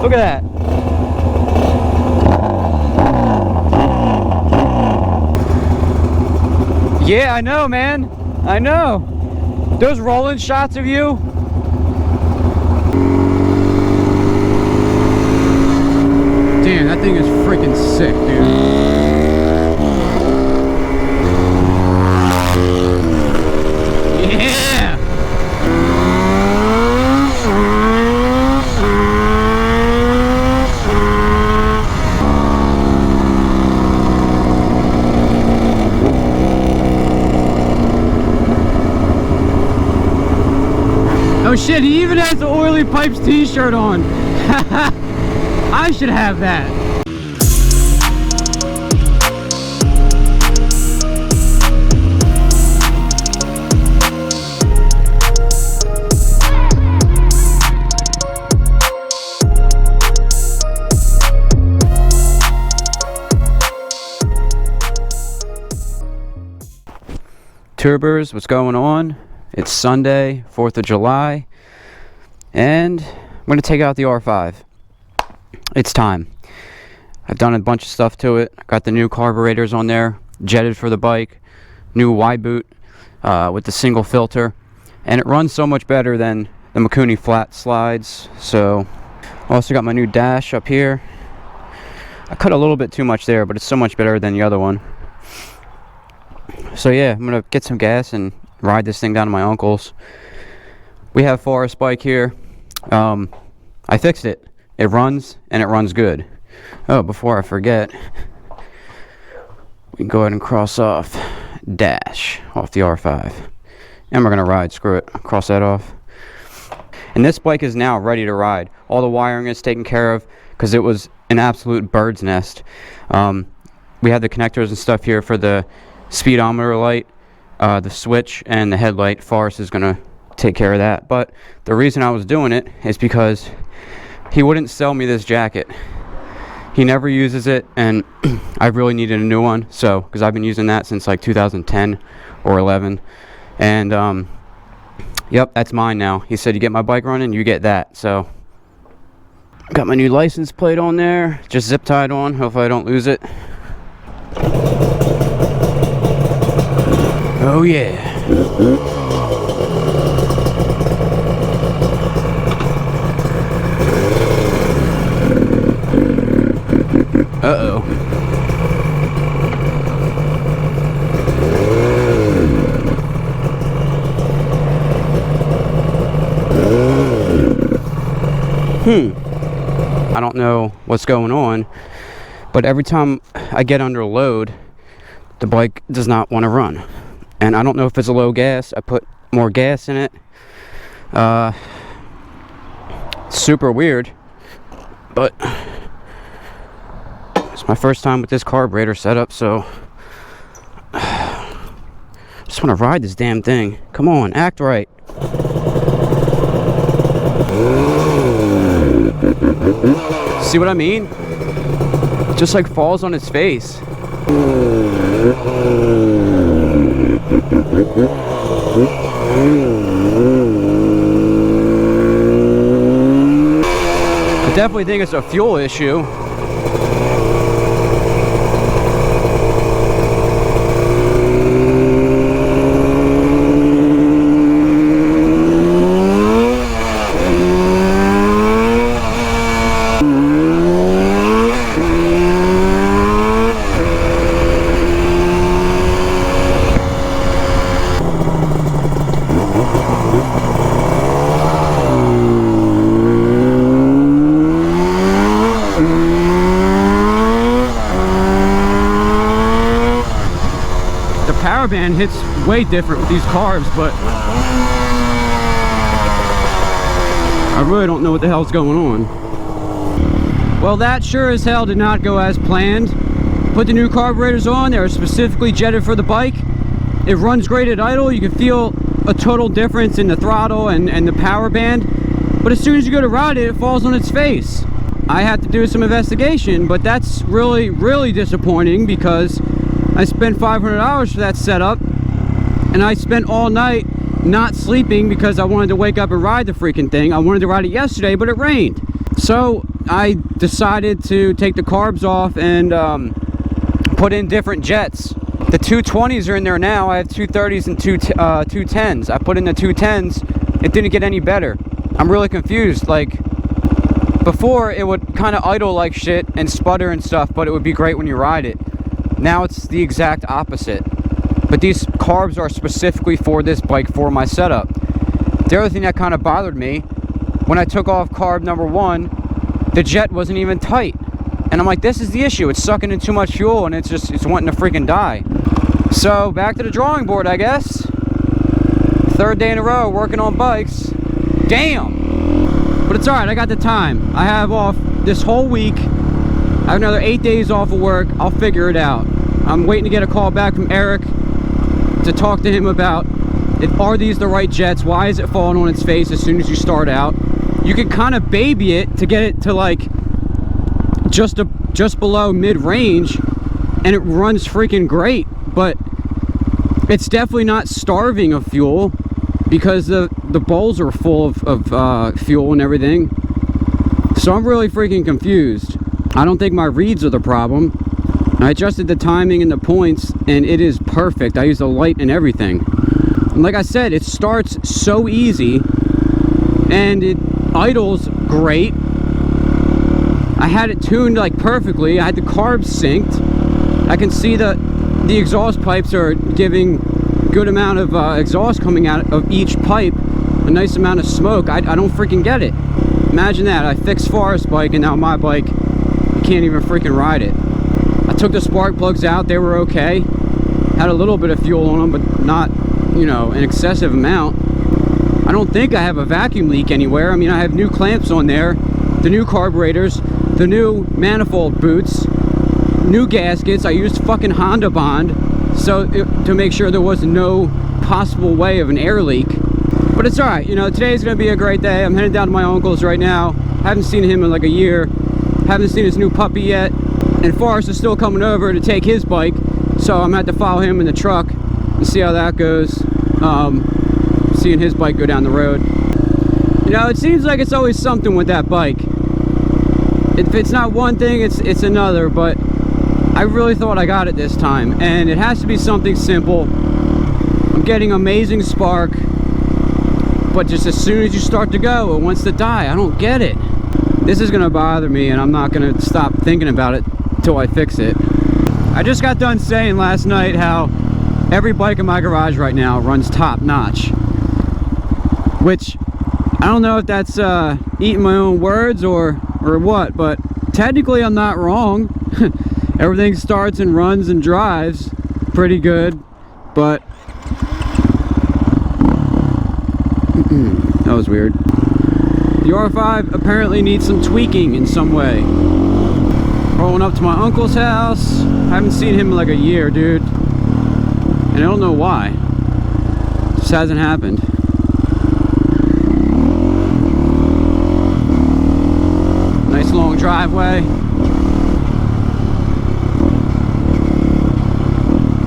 Look at that. Yeah, I know, man. I know. Those rolling shots of you. Damn, that thing is freaking sick, dude. Oh shit, he even has the Oily Pipes t-shirt on. I should have that. Tubers, what's going on? It's Sunday, 4th of July, and I'm going to take out the R5. It's time. I've done a bunch of stuff to it. I got the new carburetors on there, jetted for the bike, new Y-boot with the single filter, and it runs so much better than the Mikuni flat slides. So, also got my new dash up here. I cut a little bit too much there, but it's so much better than the other one. So yeah, I'm going to get some gas and ride this thing down to my uncle's. We have Forrest bike here. I fixed it. It runs, and it runs good. Oh, before I forget, we can go ahead and cross off dash off the R5. And we're going to ride. Screw it. Cross that off. And this bike is now ready to ride. All the wiring is taken care of because it was an absolute bird's nest. We have the connectors and stuff here for the speedometer light, the switch, and the headlight. Forrest is going to take care of that. But the reason I was doing it is because he wouldn't sell me this jacket. He never uses it, and I really needed a new one. So, because I've been using that since like 2010 or 11. And, yep, that's mine now. He said, you get my bike running, you get that. So, got my new license plate on there. Just zip tied on. Hopefully I don't lose it. Oh, yeah. Uh-oh. I don't know what's going on, but every time I get under load, the bike does not want to run. And I don't know if it's a low gas. I put more gas in it. Super weird, but it's my first time with this carburetor setup, so I just want to ride this damn thing. Come on, act right. See what I mean? It just like falls on its face. I definitely think it's a fuel issue. Power band hits way different with these carbs, but I really don't know what the hell's going on. Well, that sure as hell did not go as planned. Put the new carburetors on. They are specifically jetted for the bike. It runs great at idle. You can feel a total difference in the throttle and the power band, but as soon as you go to ride it, it falls on its face. I had to do some investigation, but that's really disappointing because I spent $500 for that setup, and I spent all night not sleeping because I wanted to wake up and ride the freaking thing. I wanted to ride it yesterday, but it rained. So I decided to take the carbs off and put in different jets. The 220s are in there now. I have 230s and 210s. I put in the 210s. It didn't get any better. I'm really confused. Like, before it would kind of idle like shit and sputter and stuff, but it would be great when you ride it. Now it's the exact opposite. But these carbs are specifically for this bike, for my setup. The other thing that kind of bothered me, when I took off carb number 1, the jet wasn't even tight. And I'm like, this is the issue. It's sucking in too much fuel and it's wanting to freaking die. So back to the drawing board, I guess. 3rd day in a row working on bikes. Damn. But it's alright, I got the time. I have off this whole week. I have another 8 days off of work. I'll figure it out. I'm waiting to get a call back from Eric to talk to him about, are these the right jets? Why is it falling on its face as soon as you start out? You can kind of baby it to get it to like just below mid-range, and it runs freaking great, but it's definitely not starving of fuel because the bowls are full of fuel and everything. So I'm really freaking confused. I don't think my reeds are the problem. I adjusted the timing and the points and it is perfect. I used the light and everything. And like I said, it starts so easy and it idles great. I had it tuned like perfectly. I had the carbs synced. I can see the exhaust pipes are giving good amount of exhaust coming out of each pipe, a nice amount of smoke. I don't freaking get it. Imagine that. I fixed Forrest's bike and now my bike, you can't even freaking ride it. I took the spark plugs out, they were okay. Had a little bit of fuel on them, but not, you know, an excessive amount. I don't think I have a vacuum leak anywhere. I mean, I have new clamps on there, the new carburetors, the new manifold boots, new gaskets. I used fucking Honda Bond to make sure there was no possible way of an air leak. But it's alright, you know, today's gonna be a great day. I'm headed down to my uncle's right now. Haven't seen him in like a year. Haven't seen his new puppy yet. And Forrest is still coming over to take his bike, so I'm gonna have to follow him in the truck and see how that goes. Seeing his bike go down the road. You know, it seems like it's always something with that bike. If it's not one thing, it's another, but I really thought I got it this time, and it has to be something simple. I'm getting amazing spark, but just as soon as you start to go, it wants to die. I don't get it. This is gonna bother me, and I'm not gonna stop thinking about it till I fix it. I just got done saying last night how every bike in my garage right now runs top notch, which I don't know if that's eating my own words or what, but technically I'm not wrong. Everything starts and runs and drives pretty good, but that was weird. The R5 apparently needs some tweaking in some way. Rolling up to my uncle's house. I haven't seen him in like a year, dude. And I don't know why. It just hasn't happened. Nice long driveway.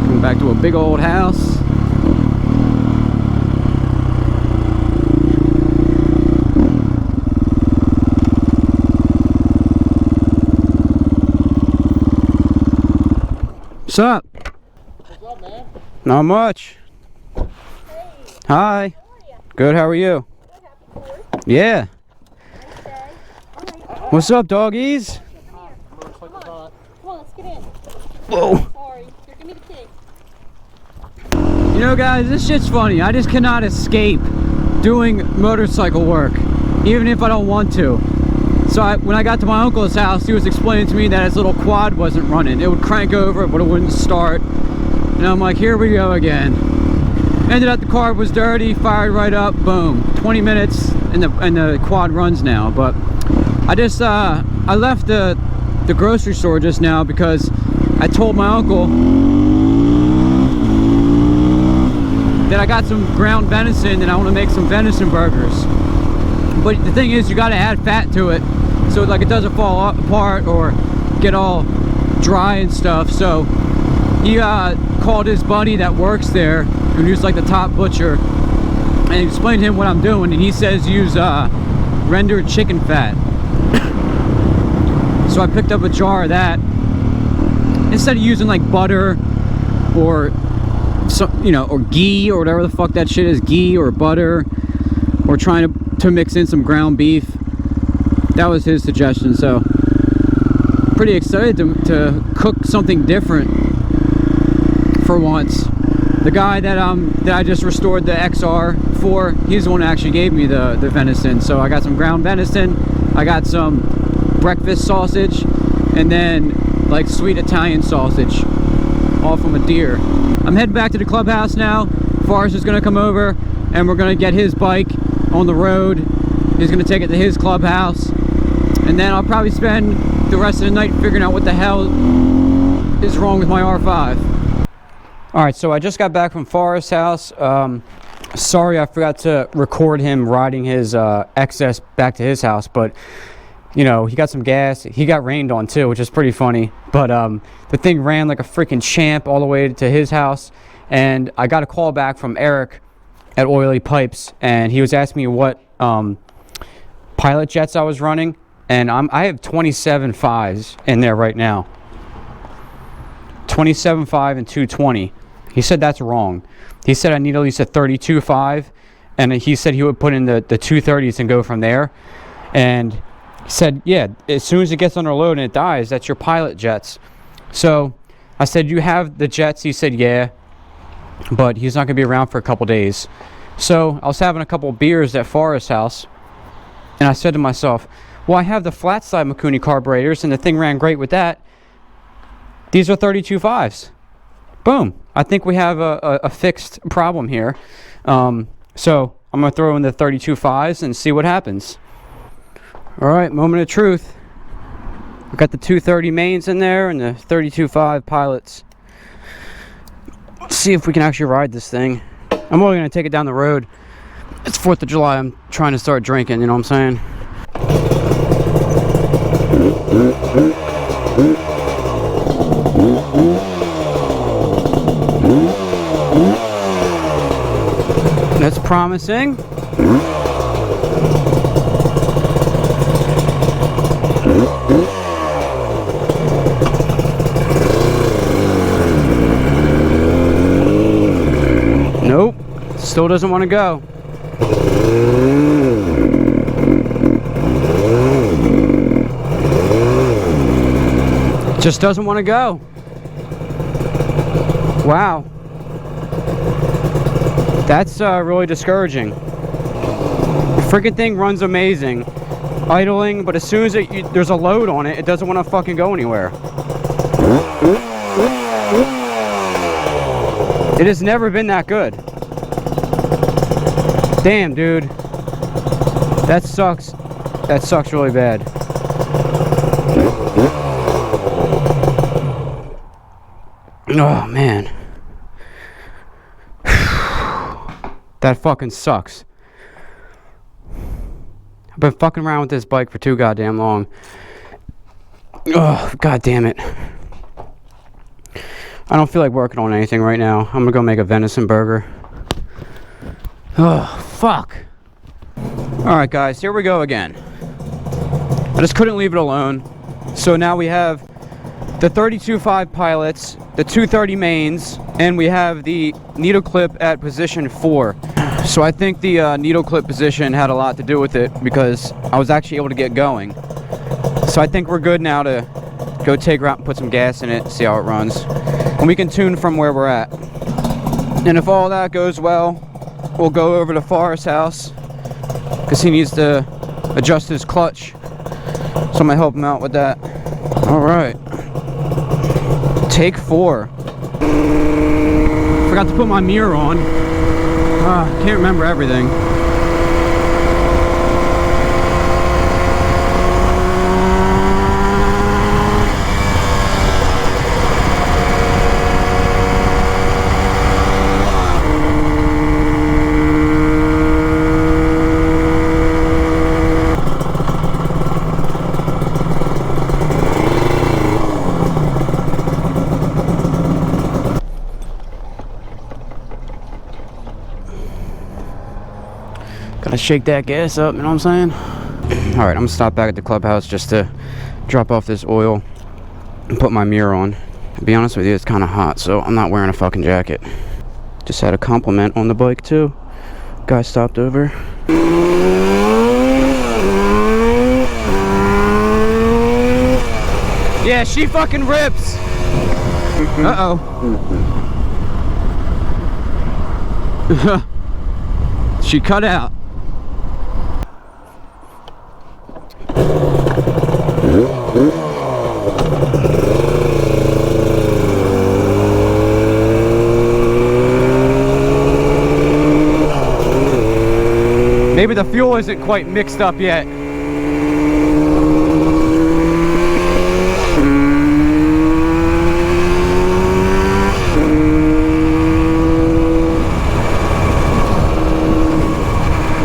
Coming back to a big old house. What's up? What's up, man? Not much. Hey. Hi. How are you? Good, how are you? Good, happy 4th. Yeah. Nice day. All right. What's up, doggies? Come here. Come on, let's get in. Whoa. Sorry. Here, give me the key. You know, guys, this shit's funny. I just cannot escape doing motorcycle work, even if I don't want to. So when I got to my uncle's house, he was explaining to me that his little quad wasn't running. It would crank over, but it wouldn't start. And I'm like, here we go again. Ended up the carb was dirty, fired right up, boom. 20 minutes and the quad runs now. But I just I left the grocery store just now because I told my uncle that I got some ground venison and I want to make some venison burgers. But the thing is, you got to add fat to it so like it doesn't fall apart or get all dry and stuff. So he called his buddy that works there, who's like the top butcher, and explained to him what I'm doing, and he says use rendered chicken fat. So I picked up a jar of that. Instead of using like butter or some, you know, or ghee or whatever the fuck that shit is, ghee or butter, or trying to mix in some ground beef. That was his suggestion. So pretty excited to cook something different for once. The guy that I just restored the XR for, he's the one that actually gave me the venison. So I got some ground venison, I got some breakfast sausage, and then like sweet Italian sausage, all from a deer. I'm heading back to the clubhouse now. Forrest is gonna come over and we're gonna get his bike on the road. He's gonna take it to his clubhouse, and then I'll probably spend the rest of the night figuring out what the hell is wrong with my R5. Alright, so I just got back from Forrest's house. Sorry I forgot to record him riding his XS back to his house, but you know, he got some gas. He got rained on too, which is pretty funny. But the thing ran like a freaking champ all the way to his house, and I got a call back from Eric at Oily Pipes, and he was asking me what pilot jets I was running, and I have 27.5s in there right now. 27.5 and 220. He said that's wrong. He said I need at least a 32.5, and he said he would put in the 230s and go from there. And he said, yeah, as soon as it gets under load and it dies, that's your pilot jets. So I said, you have the jets? He said, yeah, but he's not going to be around for a couple days. So I was having a couple beers at Forrest's house, and I said to myself, well, I have the flat side Mikuni carburetors, and the thing ran great with that. These are 32.5s. Boom. I think we have a fixed problem here. So I'm going to throw in the 32.5s and see what happens. All right, moment of truth. I've got the 230 mains in there and the 32.5 pilots. Let's see if we can actually ride this thing. I'm only going to take it down the road. It's 4th of July. I'm trying to start drinking, you know what I'm saying? That's promising. Nope, still doesn't want to go. Just doesn't want to go. Wow. That's really discouraging. The freaking thing runs amazing, idling, but as soon as there's a load on it, it doesn't want to fucking go anywhere. It has never been that good. Damn, dude. That sucks. That sucks really bad. Oh, man. That fucking sucks. I've been fucking around with this bike for too goddamn long. Oh, god damn it. I don't feel like working on anything right now. I'm gonna go make a venison burger. Oh, fuck. Alright guys, here we go again. I just couldn't leave it alone. So now we have the 32.5 pilots, the 230 mains, and we have the needle clip at position 4. So I think the needle clip position had a lot to do with it because I was actually able to get going. So I think we're good now to go take her out and put some gas in it, see how it runs. And we can tune from where we're at. And if all that goes well, we'll go over to Forrest's house because he needs to adjust his clutch. So I'm gonna help him out with that. All right. Take 4. Forgot to put my mirror on. Can't remember everything. Gotta shake that gas up, you know what I'm saying? Alright, I'm gonna stop back at the clubhouse just to drop off this oil and put my mirror on. To be honest with you, it's kind of hot, so I'm not wearing a fucking jacket. Just had a compliment on the bike too. Guy stopped over. Yeah, she fucking rips. Uh-oh. She cut out. Maybe the fuel isn't quite mixed up yet.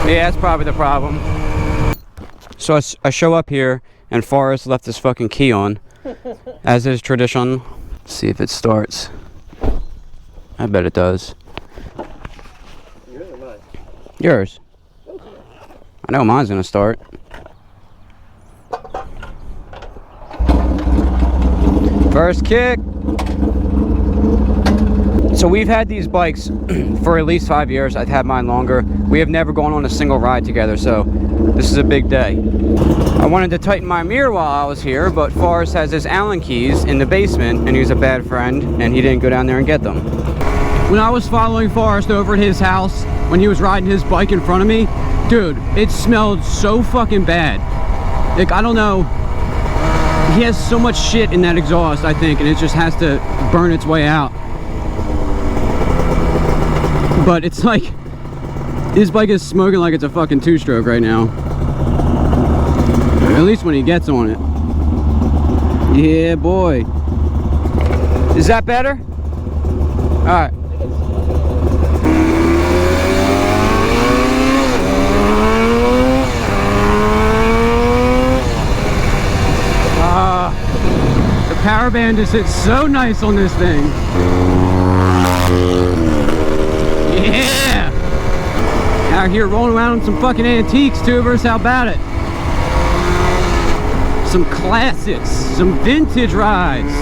Yeah, that's probably the problem. So I show up here and Forrest left his fucking key on, as is tradition. Let's see if it starts. I bet it does. Yours or mine? Yours. I know mine's gonna start. First kick. So we've had these bikes for at least 5 years. I've had mine longer. We have never gone on a single ride together, so this is a big day. I wanted to tighten my mirror while I was here, but Forrest has his Allen keys in the basement, and he's a bad friend, and he didn't go down there and get them. When I was following Forrest over at his house, when he was riding his bike in front of me, dude, it smelled so fucking bad. Like, I don't know. He has so much shit in that exhaust, I think, and it just has to burn its way out. But it's like, his bike is smoking like it's a fucking two-stroke right now. At least when he gets on it. Yeah, boy. Is that better? Alright. The power band just hits so nice on this thing. Yeah! Out here rolling around in some fucking antiques, tubers. How about it? Some classics, some vintage rides.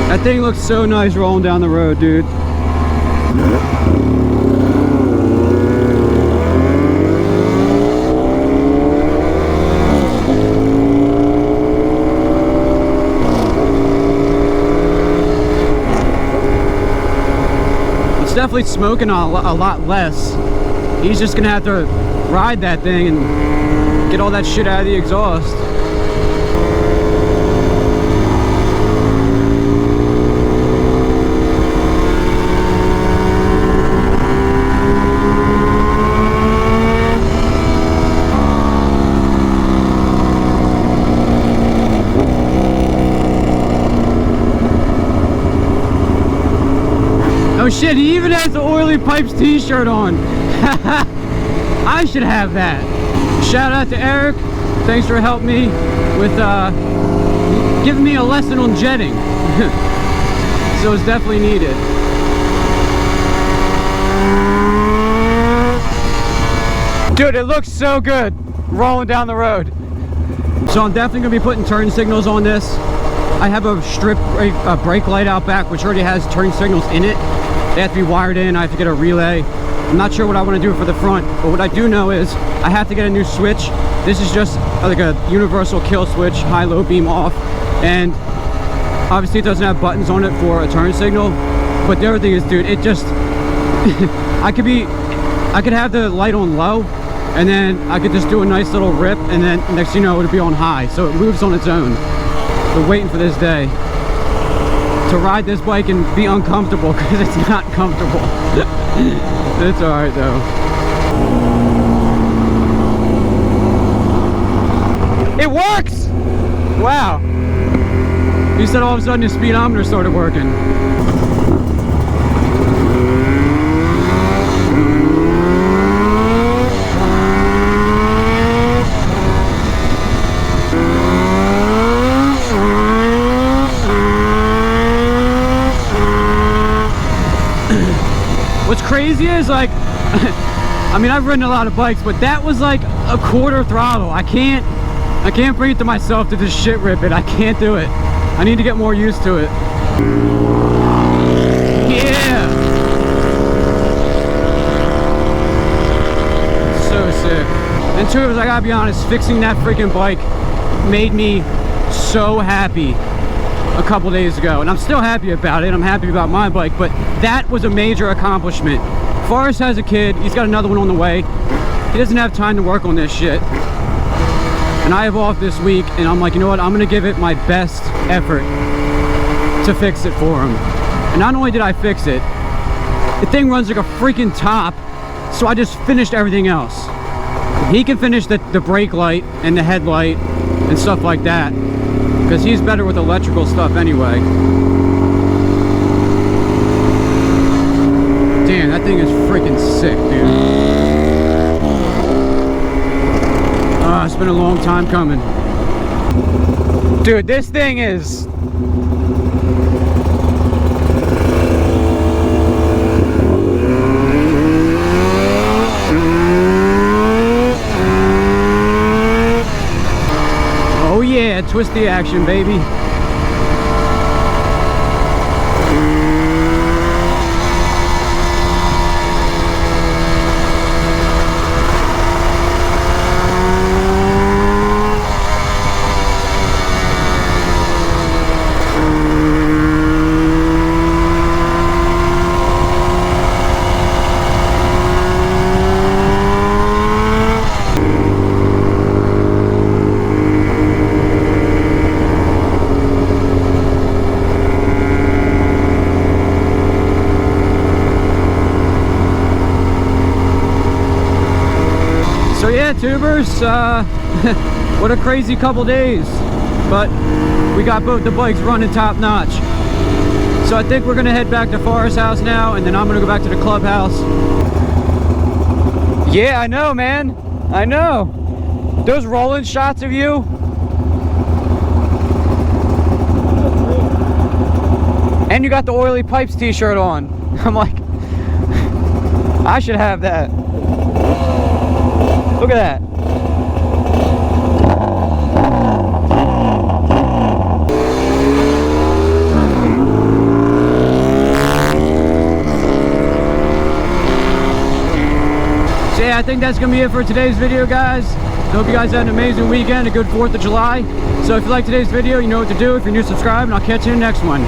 That thing looks so nice rolling down the road, dude. Definitely smoking a lot less. He's just gonna have to ride that thing and get all that shit out of the exhaust. Oh shit, he even has the Oily Pipes t-shirt on. I should have that. Shout out to Eric. Thanks for helping me with giving me a lesson on jetting. So it's definitely needed. Dude, it looks so good rolling down the road. So I'm definitely gonna be putting turn signals on this. I have a strip brake light out back which already has turn signals in it. They have to be wired in. I have to get a relay. I'm not sure what I want to do for the front, but what I do know is I have to get a new switch. This is just like a universal kill switch, high, low, beam off, and obviously it doesn't have buttons on it for a turn signal. But the other thing is, dude, it just I could have the light on low, and then I could just do a nice little rip, and then next thing you know, it would be on high, so it moves on its own. We're waiting for this day to ride this bike and be uncomfortable, because it's not comfortable. It's alright though. It works! Wow. You said all of a sudden your speedometer started working. What's crazy is, like, I mean, I've ridden a lot of bikes, but that was like a quarter throttle. I can't bring it to myself to just shit rip it. I can't do it. I need to get more used to it. Yeah. So sick. And two, I gotta be honest, fixing that freaking bike made me so happy a couple days ago, and I'm still happy about it. I'm happy about my bike, but that was a major accomplishment. Forrest has a kid. He's got another one on the way. He doesn't have time to work on this shit, and I have off this week, and I'm like, you know what, I'm gonna give it my best effort to fix it for him. And not only did I fix it, the thing runs like a freaking top, so I just finished everything else. He can finish the brake light and the headlight and stuff like that, because he's better with electrical stuff anyway. Damn, that thing is freaking sick, dude. It's been a long time coming. Dude, this thing is... Oh yeah, twist the action, baby. So yeah, tubers, what a crazy couple days, but we got both the bikes running top notch. So I think we're gonna head back to Forrest's house now, and then I'm gonna go back to the clubhouse. Yeah, I know, man. I know. Those rolling shots of you. And you got the Oily Pipes t-shirt on. I'm like, I should have that. Look at that. So yeah, I think that's gonna be it for today's video, guys. I hope you guys had an amazing weekend, a good 4th of July. So if you like today's video, you know what to do. If you're new, subscribe, and I'll catch you in the next one.